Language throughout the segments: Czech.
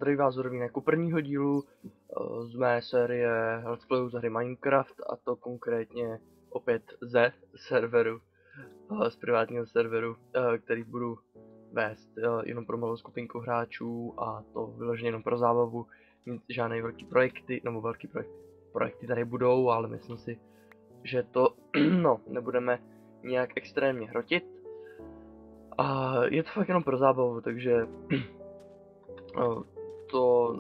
Zdraví vás Zorovínek u prvního dílu z mé série Let's Playu z hry Minecraft, a to konkrétně opět ze serveru, z privátního serveru, který budu vést jenom pro malou skupinku hráčů, a to vyloženě jenom pro zábavu. Mít žádné velký projekty, nebo velký projekty tady budou, ale myslím si, že to nebudeme nějak extrémně hrotit. A je to fakt jenom pro zábavu, takže to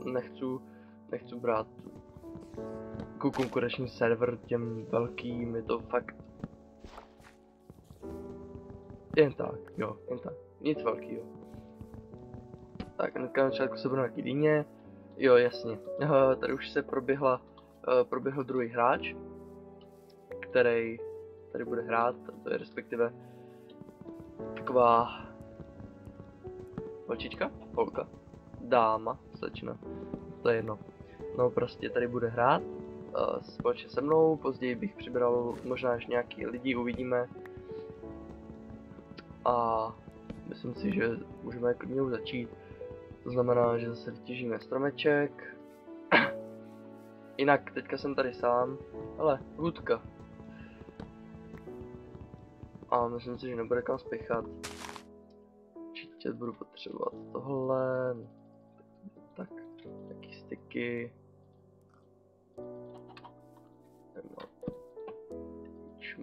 nechci brát jako konkurenční server těm velkým, je to fakt jen tak, nic velkýho. Tak, na začátku se budeme na Dýně, jo jasně, tady už se proběhl druhý hráč, který tady bude hrát, to je respektive taková holčička, holka, dáma, slečna, to je jedno. No prostě tady bude hrát společně se mnou, později bych přibral možná až nějaký lidi, uvidíme. A myslím si, že můžeme klidně už začít. To znamená, že zase vytěžíme stromeček. Jinak teďka jsem tady sám, ale hůdka. A myslím si, že nebude kam spěchat. Určitě budu potřebovat tohle. Tak, nějaký styky.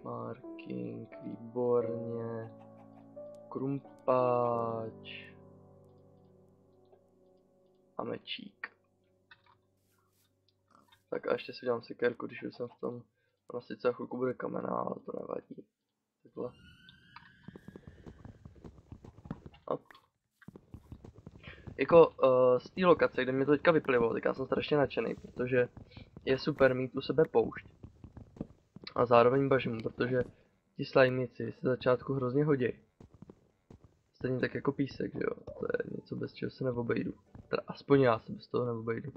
Marking, výborně. Krumpáč. A mečík. Tak a ještě si dám sekérku, když už jsem v tom. Ona sice za chvilku bude kamená, ale to nevadí. Takhle. Hop. Jako z té lokace, kde mě to teďka vyplivalo, tak já jsem strašně nadšený, protože je super mít u sebe poušť. A zároveň bažinu, protože ti slajmici se začátku hrozně hodí. Stejně tak jako písek, že jo? To je něco, bez čeho se neobejdu. Teda aspoň já se bez toho neobejdu.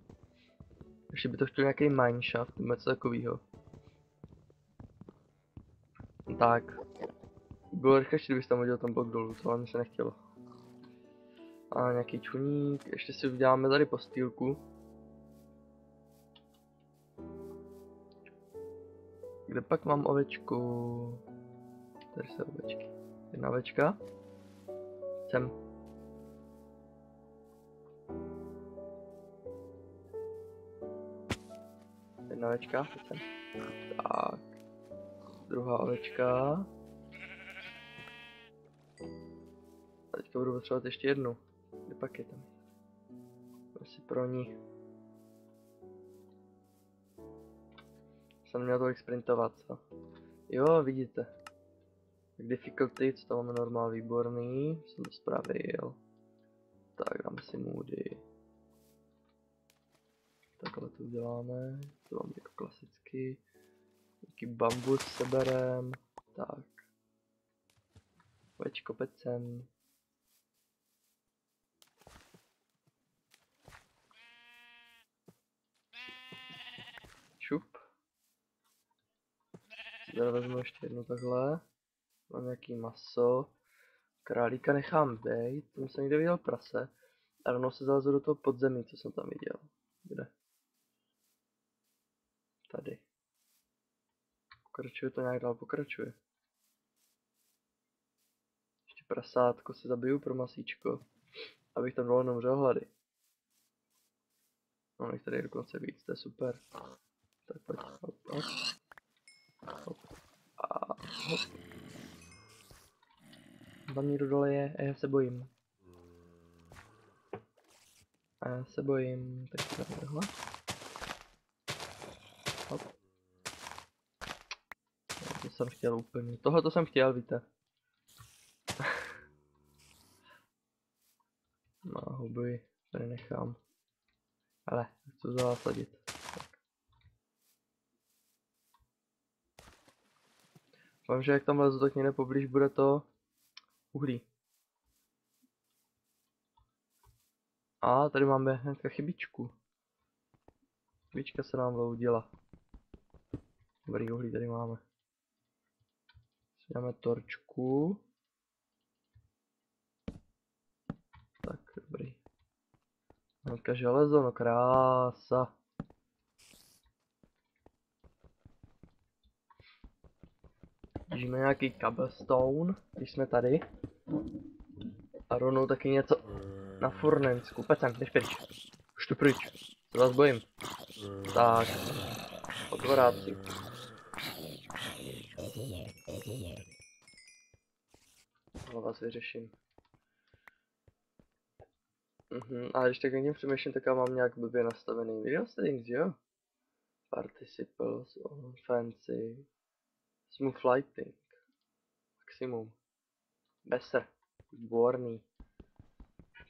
Ještě by to chtěl nějaký mineshaft, nebo něco takového. Tak. Bylo rychlejší, kdybych tam hodil ten blok dolů, co ale mi se nechtělo. A nějaký čuník, ještě si uděláme tady postýlku. Kde pak mám ovečku? Tady jsou ovečky. Jedna ovečka. Sem. Jedna ovečka, sem. Tak. Druhá ovečka. A teďka budu potřebovat ještě jednu. Kde pak je tam? Asi pro ní. Jsem neměl tolik sprintovat, co? Jo, vidíte. Tak difficulty, co tam máme normál, výborný. Jsem to spravil. Tak, dáme si moody. Takhle to uděláme. To mám jako klasicky. Jaký bambus seberem. Tak. Ovečko pecem. Šup. Tady vezmu ještě jednu takhle. Mám nějaký maso. Králíka nechám bejt. Tam jsem někde viděl prase. A rovnou se zalezu do toho podzemí, co jsem tam viděl. Kde? Tady. Pokračuje to nějak dál, pokračuje. Ještě prasátko si zabiju pro masíčko. Abych tam dole nemřel hlady. No, jich tady je dokonce víc, to je super. Tak pojď, hop, hop. Hop. A hop. Tam někdo dole je a já se bojím. Tak takhle. Hop. To jsem chtěl úplně. Tohle to jsem chtěl, víte. No, huby tady nechám. Ale, chci to zasadit. Vám, že jak tam lezu, tak někde poblíž bude to uhlí. A tady máme hnedka chybičku. Chybička se nám vloudila. Dobrý uhlí tady máme. Dáme torčku. Tak, dobrý. Hnedka železo, no krása. Žijeme nějaký cobblestone, když jsme tady. A rovnou taky něco na furnensku. Pojď sem, jdeš pryč. Už tu pryč. Se vás bojím. Tak. Odvoráci. Ale vás vyřeším. A když tak někým přemýšlím, tak já mám nějak blbě nastavený video settings, jo? Participles, fancy. Smooth lighting. Maximum. Beser. Výborný.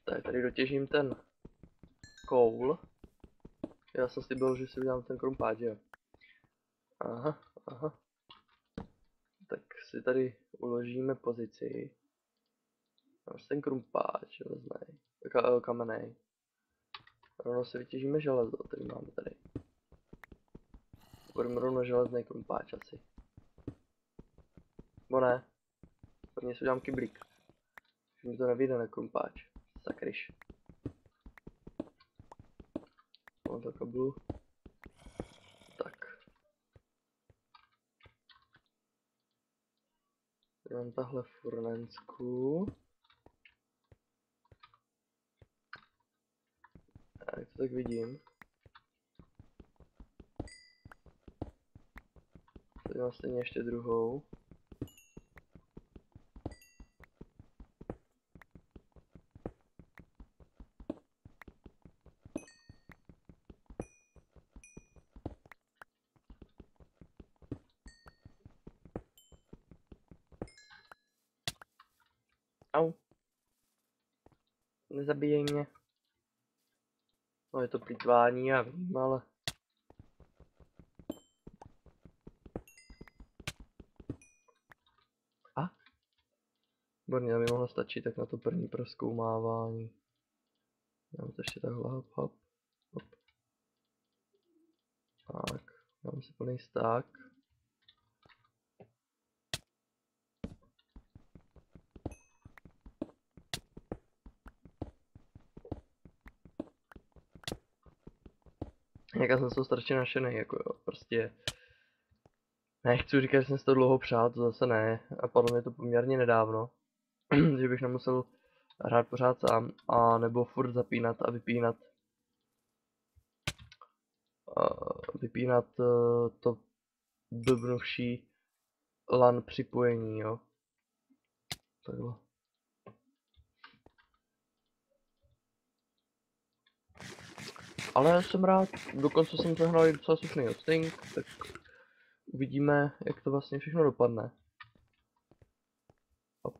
Tady dotěžím ten koul. Já jsem si byl, že si udělám ten krumpáč, jo. Aha. Tak si tady uložíme pozici. Mám ten krumpáč, železnej. Kamenej. Rovno si vytěžíme železo, který máme tady. Budeme rovno železný krumpáč asi. Bo ne. Prvně si udělám kyblík. Už mi to nevyjde na krumpáč. Sakryš. Mám to kablu. Tak. Mám tahle furnensku. Jak to tak vidím. Tady mám stejně ještě druhou. Au. Nezabíjej mě. No je to plýtvání, já vím, ale... A? Borně, aby mohlo stačit tak na to první prozkoumávání. Dám to ještě takhle, hop. Tak, dám si plný stack. Já jsem z toho strašně nadšený, jako jo, prostě... Nechci říkat, že jsem si to dlouho přál, to zase ne, a padlo mi to poměrně nedávno. Že bych nemusel hrát pořád sám, a nebo furt zapínat a vypínat. Vypínat to blbnuvší LAN připojení, jo. Takhle. Ale jsem rád, dokonce jsem přehnal i docela slušný hosting, tak uvidíme, jak to vlastně všechno dopadne. Hop.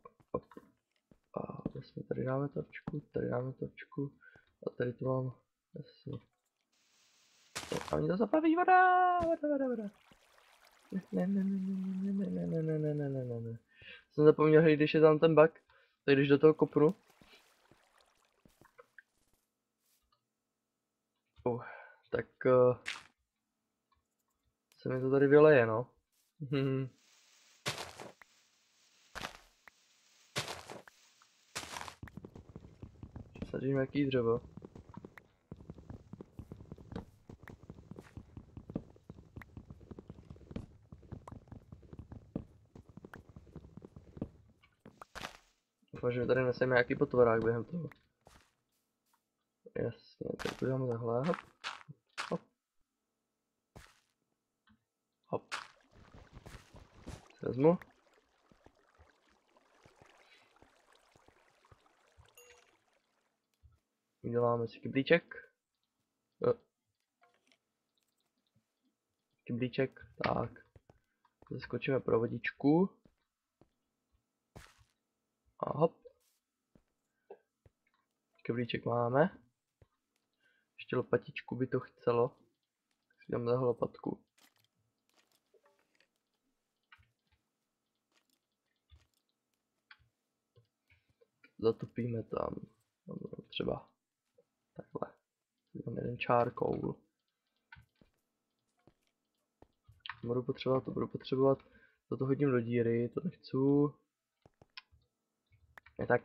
A vlastně tady dáme topčku, a tady to mám, jasně. A oni to zaplaví, voda. Ne. Jsem zapomněl, hej, když je tam ten bug, tak když do toho kopnu. Tak se mi to tady vyleje, no. Sadím jaký dřevo. Doufám, že mi tady neseme nějaký potvorák během toho. Jasně, tak to dáme takhle, hop. Vezmu. Uděláme si kyblíček. Kyblíček, tak. Zaskočíme pro vodičku. A hop. Kyblíček máme. Ještě lopatičku by to chcelo. Tak si dáme tahle lopatku. Zatopíme tam. Třeba takhle. Dám jeden charcoal. Budu potřebovat. Toto hodím do díry, to nechci. Ne tak.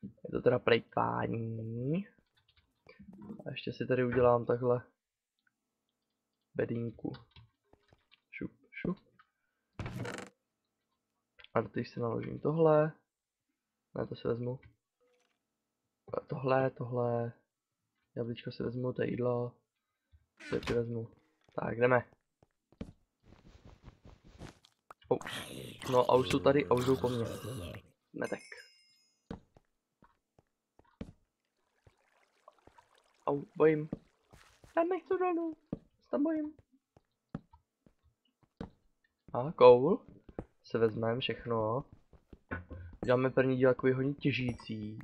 Je to teda plejtvání. A ještě si tady udělám takhle bedínku. Šup, šup. A teď si naložím tohle. Ne, to si vezmu. A tohle. Jablíčko si vezmu, to je jídlo. To si vezmu. Tak, jdeme. Oh. No a už jsou tady a už jdou po mně. Metek. Au, bojím. Já nechci dolů. Tam bojím. A koul. Se vezmeme všechno. Děláme první díl takový hodně těžící.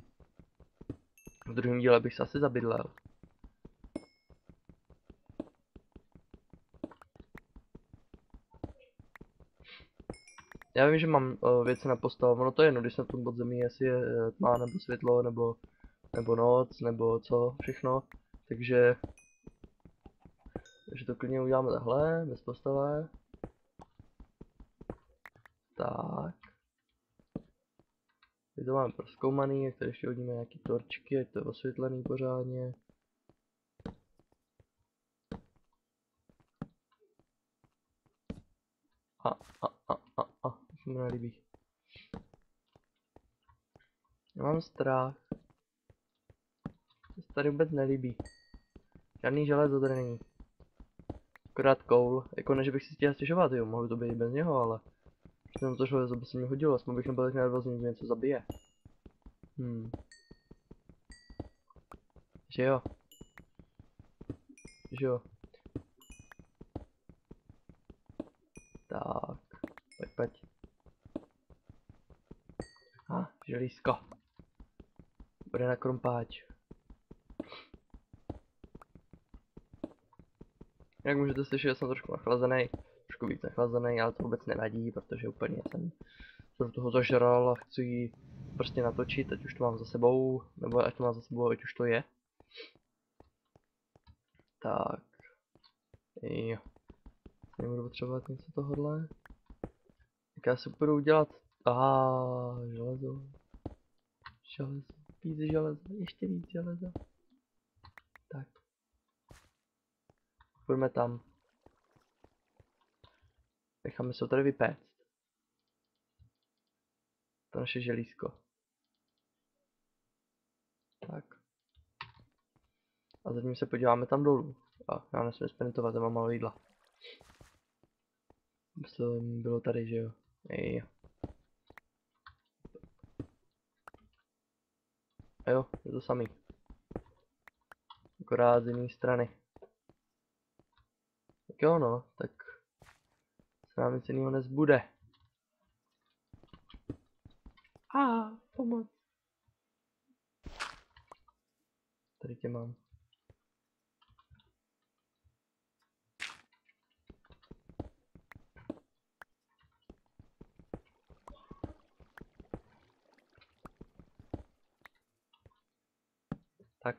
V druhém díle bych se asi zabydlel. Já vím, že mám věci na postavu, ono to je jedno, když na tom podzemí, jestli je tma nebo světlo, nebo noc, nebo co, všechno. Takže to klidně uděláme takhle, bez postele. Tak. Teď to máme prozkoumaný, jak tady ještě hodíme nějaký torčky, ať to je osvětlený pořádně. To se mi nelíbí. Já mám strach. To se tady vůbec nelíbí. Žádný železo tady není. Akorát koul. Jako ne, že bych si chtěl stěžovat, jo, mohlo to být bez něho, ale... Jenom to železo by se mi hodilo, aspoň bych nebyl tak nervózní, že něco zabije. Že jo. Že jo. Tak. Pojď. Želízko. Bude na krumpáč. Jak můžete slyšet, jsem trošku nachlazený. Trošku víc nachlazený, ale to vůbec nevadí, protože úplně jsem se do toho zažral a chci ji prostě natočit, ať už to mám za sebou, nebo ať to mám za sebou, ať už to je. Tak. Jo. Nebudu potřebovat něco tohodle. Tak já si budu udělat... železo. Víc železo, ještě víc železo. Tak. Půjdeme tam. Necháme se to tady vypéct. To naše želízko. Tak. A zatím se podíváme tam dolů. Já nesmím sprintovat, já mám málo jídla. Bylo tady, že jo? Jo. A jo, je to samý. Akorát z jiné strany. Tak jo no, tak se nám nic jiného nezbude. Pomoc. Tady tě mám. Tak.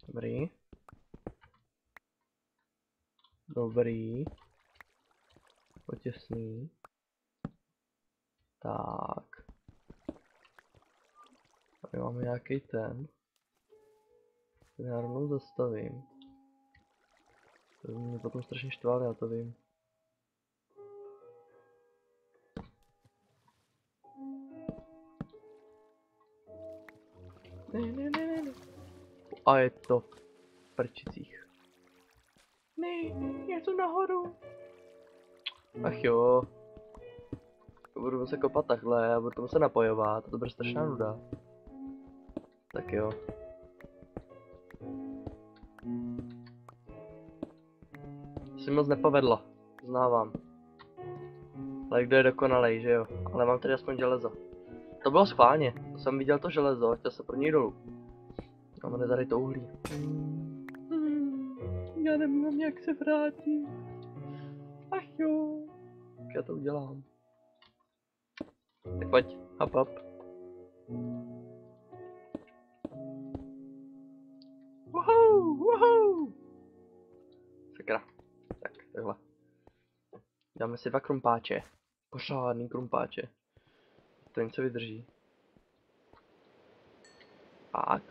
Dobrý. Dobrý. Potěsný. Tak. Tady máme nějaký ten. Ten já rovnou zastavím. To mě potom strašně štvál, já to vím. Ne. A je to v prčicích. Ne, je to nahoru. Ach jo. Budu se kopat takhle a budu to muset napojovat, to bude strašná nuda. Tak jo. Si moc nepovedlo, uznávám. Ale kdo je dokonalej, že jo? Ale mám tady aspoň železo. To bylo schválně, to jsem viděl to železo, chtěl se pro něj dolů. Máme tady to uhlí. Já nemám jak se vrátit. Ach jo. Tak já to udělám. Tak pojď, hop. Woohoo. Sakra. Tak, takhle. Dáme si 2 krumpáče. Pořádný krumpáče. To něco vydrží. Tak.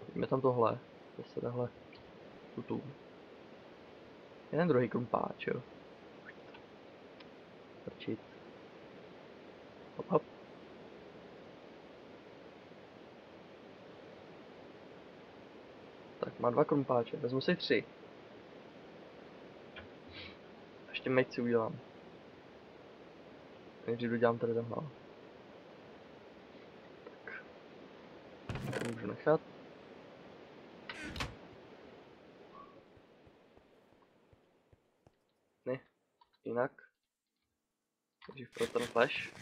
Vidíme tam tohle. Zase tahle. Tu. Jeden druhý krumpáč, jo. Trčit. Hop, hop. Tak má 2 krumpáče, vezmu si 3. Ještě meč si udělám. Nejdřív dodělám tady tamhle. Tak. To můžu nechat. Ne, jinak. Nejdřív pro ten flash.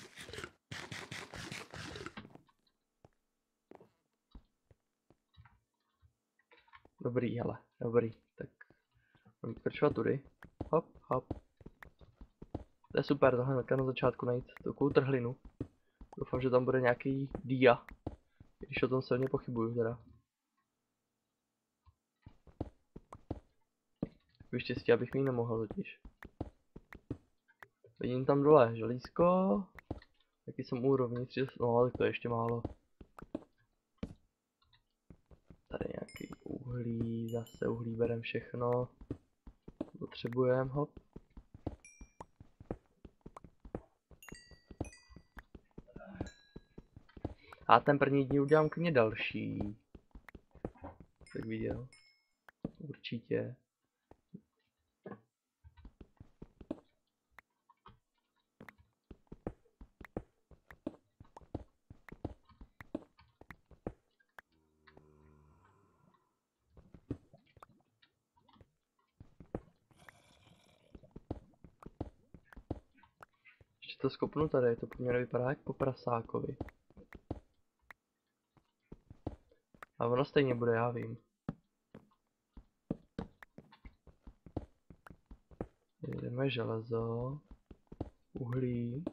Dobrý, hele, dobrý. Tak budeme pokračovat tudy. Hop, hop. To je super, tohle hnedka na začátku najít takovou trhlinu. Doufám, že tam bude nějaký dia. Když o tom silně pochybuju teda. Takový štěstí, abych mi nemohl totiž. Vidím tam dole želízko. Taky jsem úrovni 30, no ale to je ještě málo. Tady nějaký uhlí, zase uhlí berem všechno. Potřebujeme, hop. A ten první díl udělám klidně další. Tak viděl. Určitě. Ještě to skopnu tady, to po mně nevypadá jak po prasákovi. A ono stejně bude, já vím. Jdeme železo, uhlí.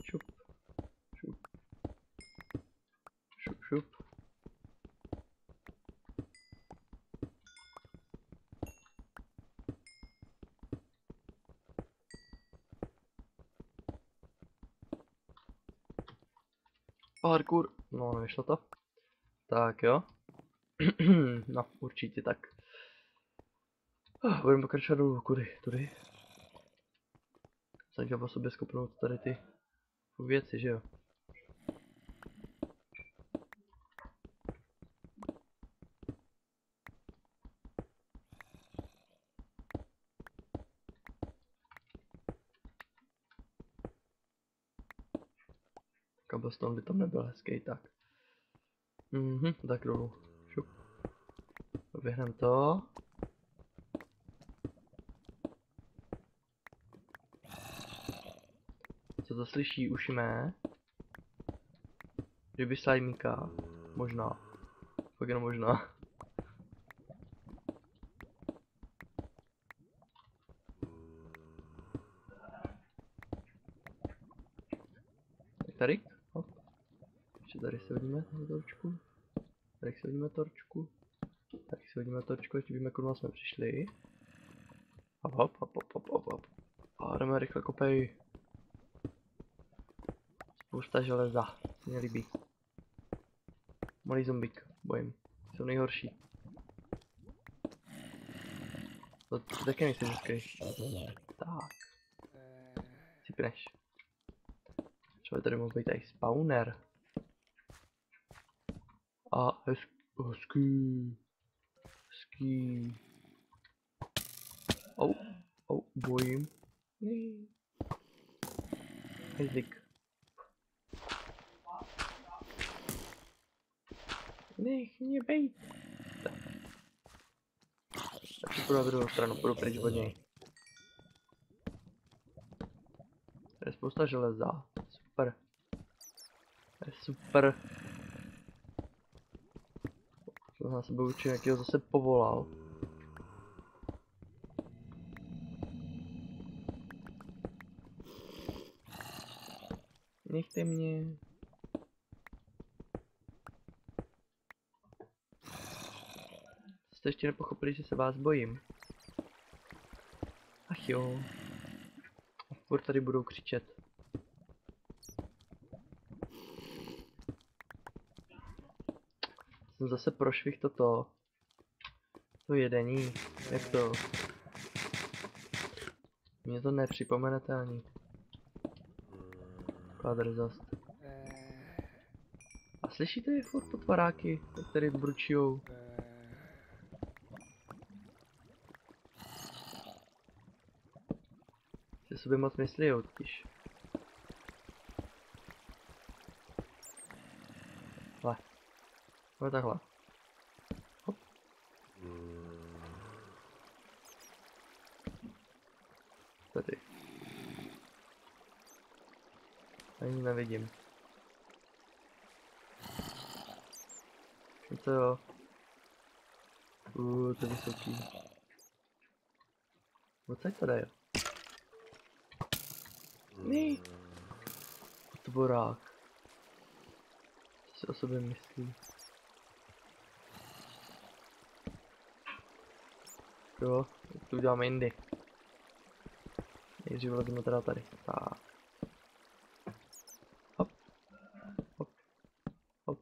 Šup, šup, šup, šup. Parkour, no nevyšlo to. Tak jo. No, určitě tak. Budeme pokračovat dolů, kudy, tudy. Jsem chtěl po sobě skopnout tady ty věci, že jo. Cobblestone by tam nebyl hezký, tak. Tak dolů. Šup. Oběhneme to. Co to slyší uši mé? Že by slajmíka. Možná. Fakt jenom možná. Tak tady. Hop. Ještě tady se hodíme torčku. Tady se hodíme torčku. Tady se hodíme torčku, ještě víme, kudy jsme přišli. Hop, hop, hop, hop, hop, hop, hop. A jdeme rychle kopej. Spousta železa. Mě líbí. Malý zombík, bojím. Jsou nejhorší. To taky nejsi hezký. Tak. Cipneš. Třeba tady mohl být tady spawner. A hezký. Hezký. Bojím. Hezík. Nech mě bejt. Tak půjdu na druhou stranu, půjdu pryč od něj. Tady je spousta železa. Super. To je super. To na sebe určitě nějakého zase povolal. Nechte mě. Jste ještě nepochopili, že se vás bojím. Ach jo. A furt tady budou křičet. jsem zase prošvih to jedení. Jak to? Mně to nepřipomenete ani. Kvadrzost. A slyšíte je furt potvaráky, které bručijou? Si sobě moc myslíjou totiž. Hle. No takhle. Hop. Tady. Ani nevidím. Co jo? To je vysoký. Odsaď to dají. Ne. Tvorák. Co si o sobě myslí? Jo, to uděláme jindy. Nejdřív vlezeme teda tady. Tak. Hop. Hop. Hop.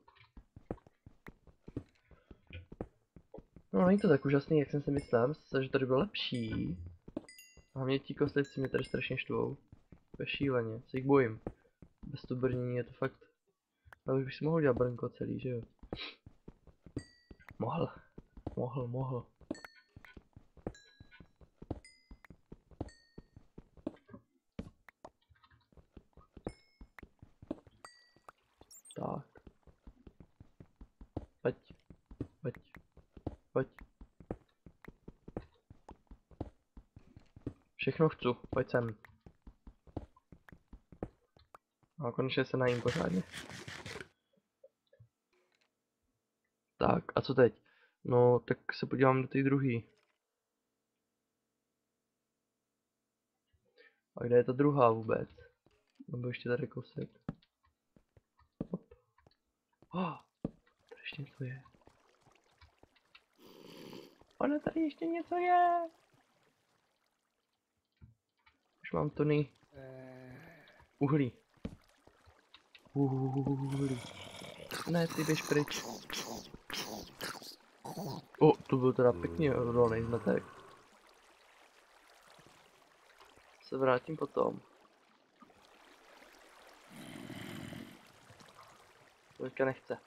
No, není to tak úžasný, jak jsem si myslel. Myslím si, že tady bylo lepší. Hlavně ti kostlivci mě tady strašně štvou. To je šíleně, se jich bojím. Bez toho brnění je to fakt... Ale už bych si mohl dělat brnko celý, že jo? Mohl. Tak. Pojď. Všechno chci, pojď sem. A konečně se najím pořádně. Tak, a co teď? No, tak se podívám do té druhé. A kde je ta druhá vůbec? Nebo ještě tady kousek. Hop. Tady ještě něco je. Ono tady ještě něco je. Už mám tony uhlí. Ne, ty běž pryč. To byl teda pěkný odolný zmetek. Se vrátím potom. To teďka nechce.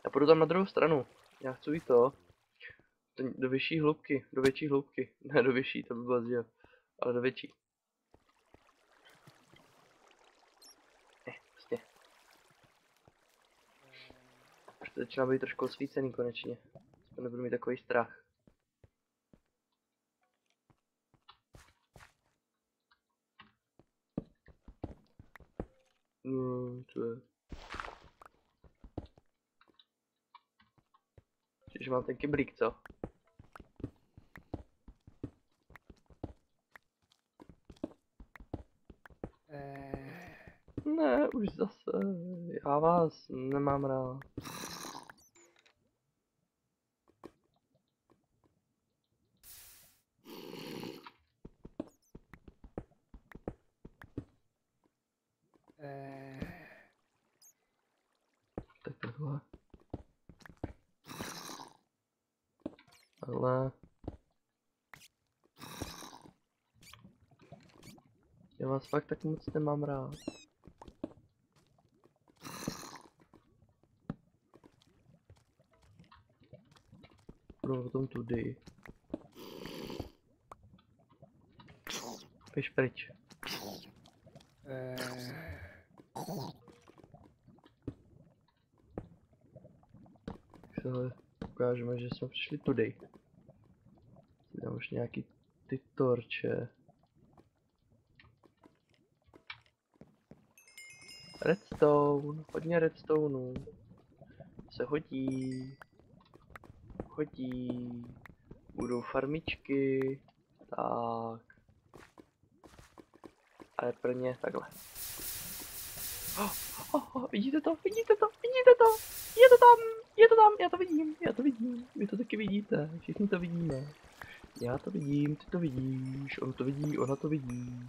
Já půjdu tam na druhou stranu. Já chci jít do vyšší hloubky, do větší hloubky. Ne, do vyšší, to by bylo zděl. Ale do větší. Prostě. Už to začíná být trošku osvícený konečně. To nebudu mít takový strach. Co je? Že mám ten kyblík, co? Ne, už zase. Já vás nemám rád. Tak takhle. Ale... Já vás fakt tak moc nemám rád. Půjdu potom tudy. Běž pryč. Tak se ukážeme, že jsme přišli tudy. Dám už nějaký ty torče. Redstone, hodně redstoneů. Se hodí. Budou farmičky. Tak. Ale prvně takhle. Vidíte to? Je to tam, já to vidím. Vy to taky vidíte, všichni to vidíme. Já to vidím, ty to vidíš, on to vidí, ona to vidí.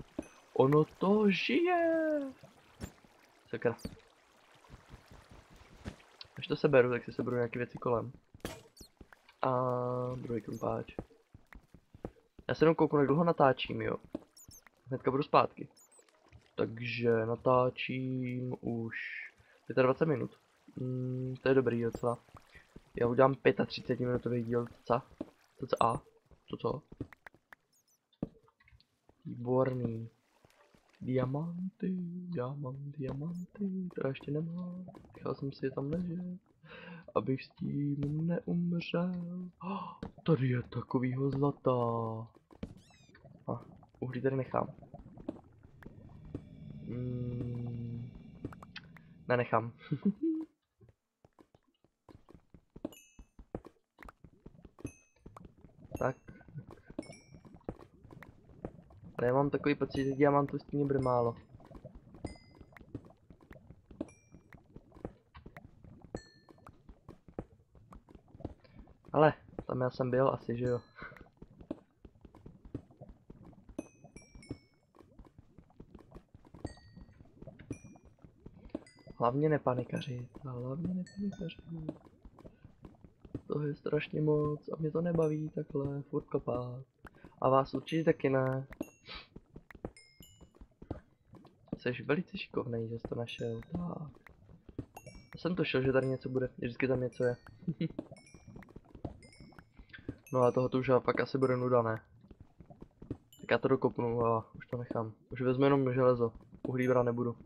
Ono to žije. Sakra. Až to seberu, tak si seberu nějaké věci kolem. A druhý krumpáč. Já se jenom kouknu, jak dlouho natáčím, jo. Hnedka budu zpátky. Takže natáčím už 25 minut. To je dobrý docela. Já udělám 35 minutový díl, co? Výborný. Diamanty, diamanty, to ještě nemám. Nechal jsem si je tam ležet, abych s tím neumřel. Tady je takovýho zlata. Uhlí tady nechám. Nenechám. Tak. Ale já mám takový pocit, že diamantů stejně bude málo. Ale, tam já jsem byl asi, že jo. Hlavně nepanikařit, To je strašně moc a mě to nebaví takhle furt kopat. A vás určitě taky ne. Jsi velice šikovnej, že jsi to našel. Tak. Já jsem tušil, že tady něco bude, vždycky tam něco je. No a toho tu už fakt asi bude nuda, ne? Tak já to dokopnu a už to nechám. Už vezmu jenom železo. Uhlí brát nebudu.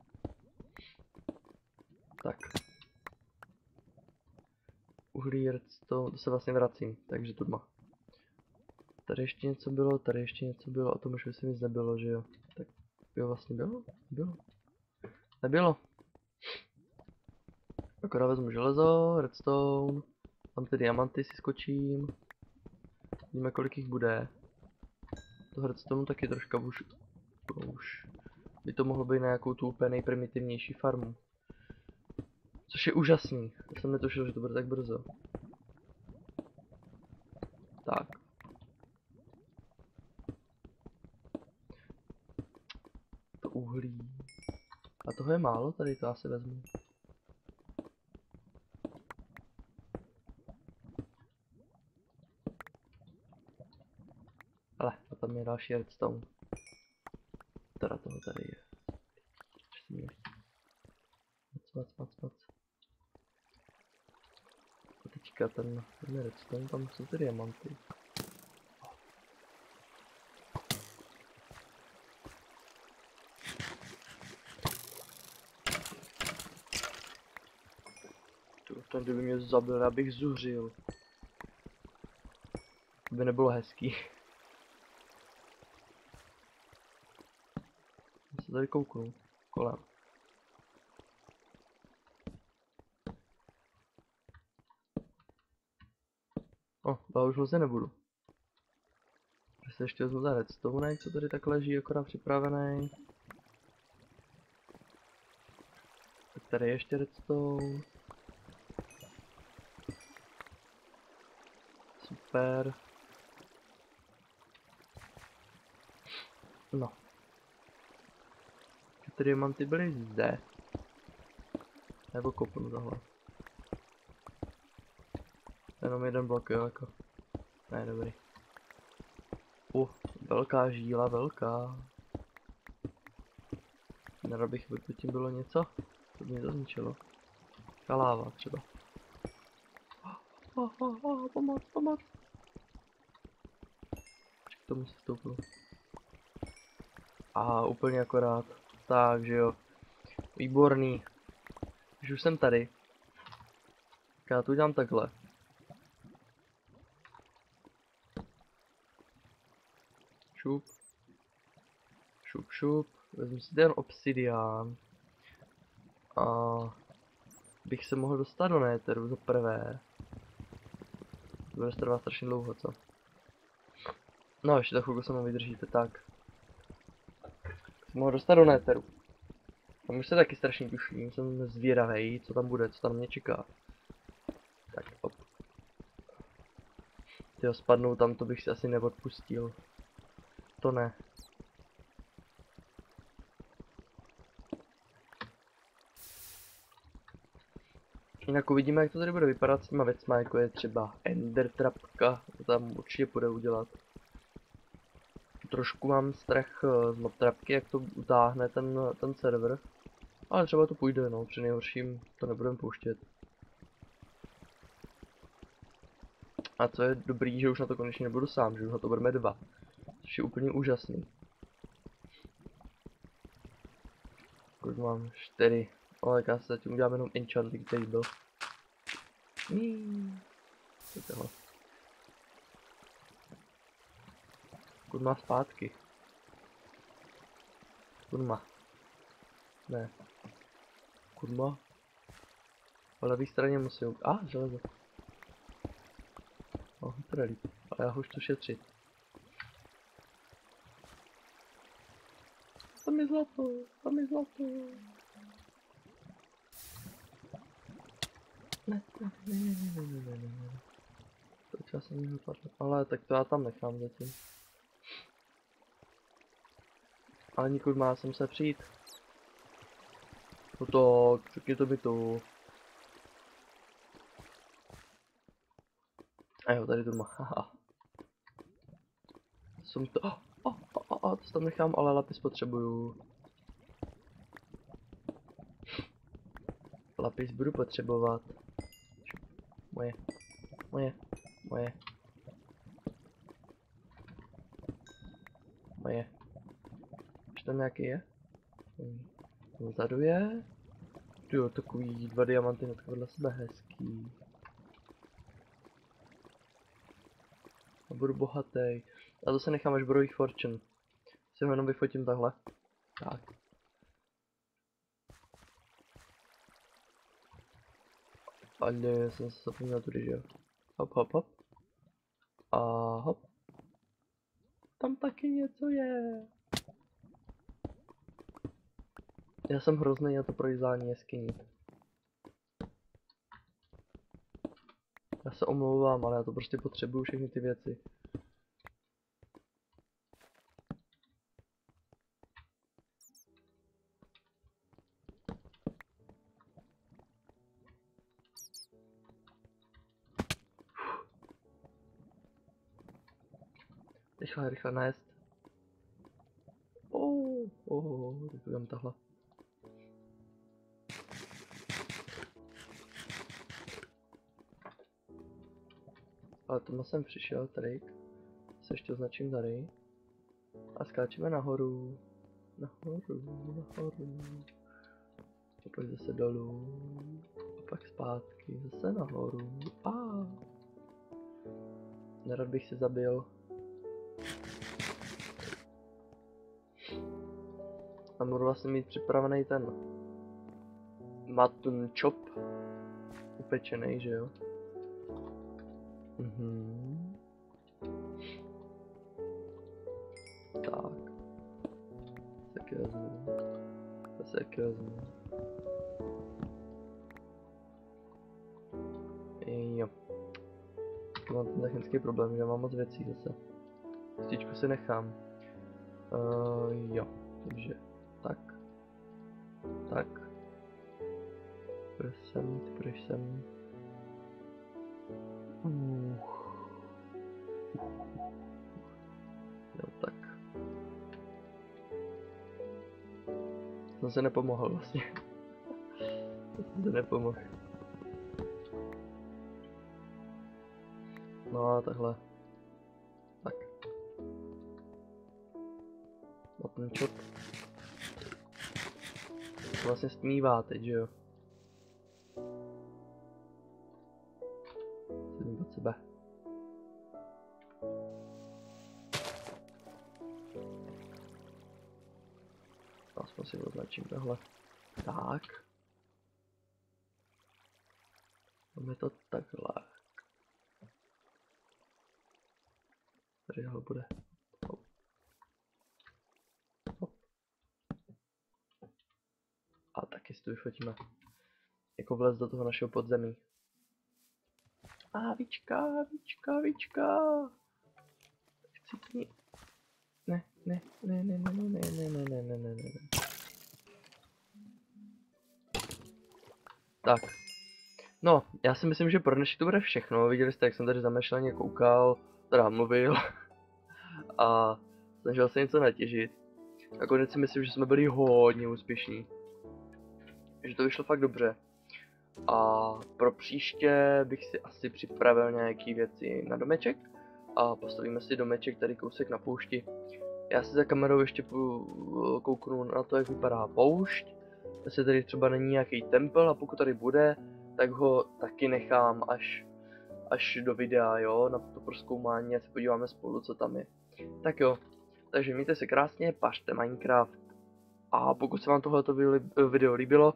Tak. Uhlí, redstone, to se vlastně vracím, takže tu má. Tady ještě něco bylo, a to už myslím nic nebylo, že jo? Tak jo, vlastně bylo? Bylo. Nebylo. Akorát vezmu železo, redstone, tam ty diamanty si skočím. Vidíme, kolik jich bude. To redstone taky troška už by to mohlo být na nějakou tu úplně nejprimitivnější farmu. Což je úžasný. Já jsem netušil, že to bude tak brzo. Tak. To uhlí. A toho je málo, tady to asi vezmu. Ale, a tam je další redstone. Teda toho tady je. Mac. A teďka ten redstone, tam jsou ty diamanty. Ten kdyby mě zabil, já bych zuřil. To by nebylo hezký. Já se tady kouknu kolem. Já už vlastně nebudu. Já se ještě vezmu za redstone, co tady tak leží, akorát připravený. Tak tady je ještě redstone. Super. No. Ty diamanty byly zde. Nebo kopnu tohle. Jenom jeden blok, jo, jako. Ne, dobrý. Velká žíla, velká. Nerad bych, by tím bylo něco. To by mě to zničilo. Láva třeba. Pomoc. K tomu se stoupnu. Úplně akorát. Takže jo. Výborný. Když už jsem tady. Tak já to udělám takhle. Šup. Vezmu si ten obsidián. A bych se mohl dostat do Netheru za prvé. To bude trvat strašně dlouho, co? No, ještě za chvilku se mnou vydržíte, tak. Jsem mohl dostat do Netheru. Tam už se taky strašně tuším, jsem zvědavej, co tam bude, co tam mě čeká. Tak, op. Tyjo, spadnou tam, to bych si asi neodpustil. To ne. Jinak uvidíme, jak to tady bude vypadat s těma věcma, jako je třeba ender trapka, to tam určitě půjde udělat. Trošku mám strach z mob trapky, jak to utáhne ten server. Ale třeba to půjde, no, při nejhorším to nebudeme pouštět. A co je dobrý, že už na to konečně nebudu sám, že už na to budeme dva. Což je úplně úžasný. Už mám 4, ale já se zatím udělám jenom enchanting table. Tohle. Kurma zpátky. Kurma. Ne. Kurma. Po levé straně musím... železo. To je líp. Ale já ho už to šetřit. Tam je zlato, tam je zlato. Ne. To čas jsem mi vypadl. Ale tak to já tam nechám zatím. Ale nikud má jsem se přijít. No to, řekni to by to. A jo, tady to má, haha. Jsem to, to tam nechám, ale lapis potřebuju. Lapis budu potřebovat. Moje. Už tam nějaký je? Vzadu je? Jo, takový 2 diamanty hned vedle sebe, hezký. A budu bohatý. A to se nechám až budu jich fortune. Si ho jenom vyfotím takhle. Tak. Ale jsem se zapomněl tudy, že jo. Hop. A hop. Tam taky něco je. Já jsem hrozný na to prolízání jeskyní. Já se omlouvám, ale já to prostě potřebuju všechny ty věci. Rychle najest. Tak dám tahle. Ale tomu jsem přišel, tady. Se ještě označím tady. A skáčeme nahoru. Nahoru. A pak zase dolů. A pak zpátky, zase nahoru. Nerad bych si zabil. A budu vlastně mít připravený ten mutton chop. Upečený, že jo? Tak. Taky vezmu. Zase taky vezmu. Jo. Mám ten technický problém, že mám moc věcí zase. Stičku si nechám. Jo. Takže tak. Půjdeš sem. Jo, tak. Jsem se nepomohl vlastně. Jsem se nepomohl. No a takhle. Tak. Mutton chop. To vlastně stmívá teď, že jo? Sedím od sebe. Aspoň si označím tohle. Tak. Máme to takhle. Tady ho bude. Hop. A taky si to vyfotíme. Jako vlez do toho našeho podzemí. Víčka. Chci k ní. Ne. Tak. No, já si myslím, že pro dnešek to bude všechno. Viděli jste, jak jsem tady zamešleně koukal, teda mluvil a snažil se něco natěžit. Nakonec si myslím, že jsme byli hodně úspěšní. Že to vyšlo fakt dobře. A pro příště bych si asi připravil nějaký věci na domeček. A postavíme si domeček tady kousek na poušti. Já si za kamerou ještě kouknu na to, jak vypadá poušť. Jestli tady třeba není nějaký tempel, a pokud tady bude, tak ho taky nechám až do videa, jo, na to prozkoumání a se podíváme spolu, co tam je. Tak jo, takže mějte se krásně, pařte Minecraft a pokud se vám tohleto video líbilo,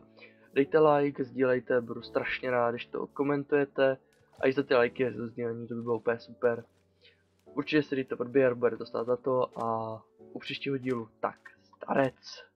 dejte like, sdílejte, budu strašně rád, když to komentujete a i za ty lajky a za sdílení, to by bylo úplně super. Určitě si dejte odběr, bude to stát za to a u příštího dílu tak starec.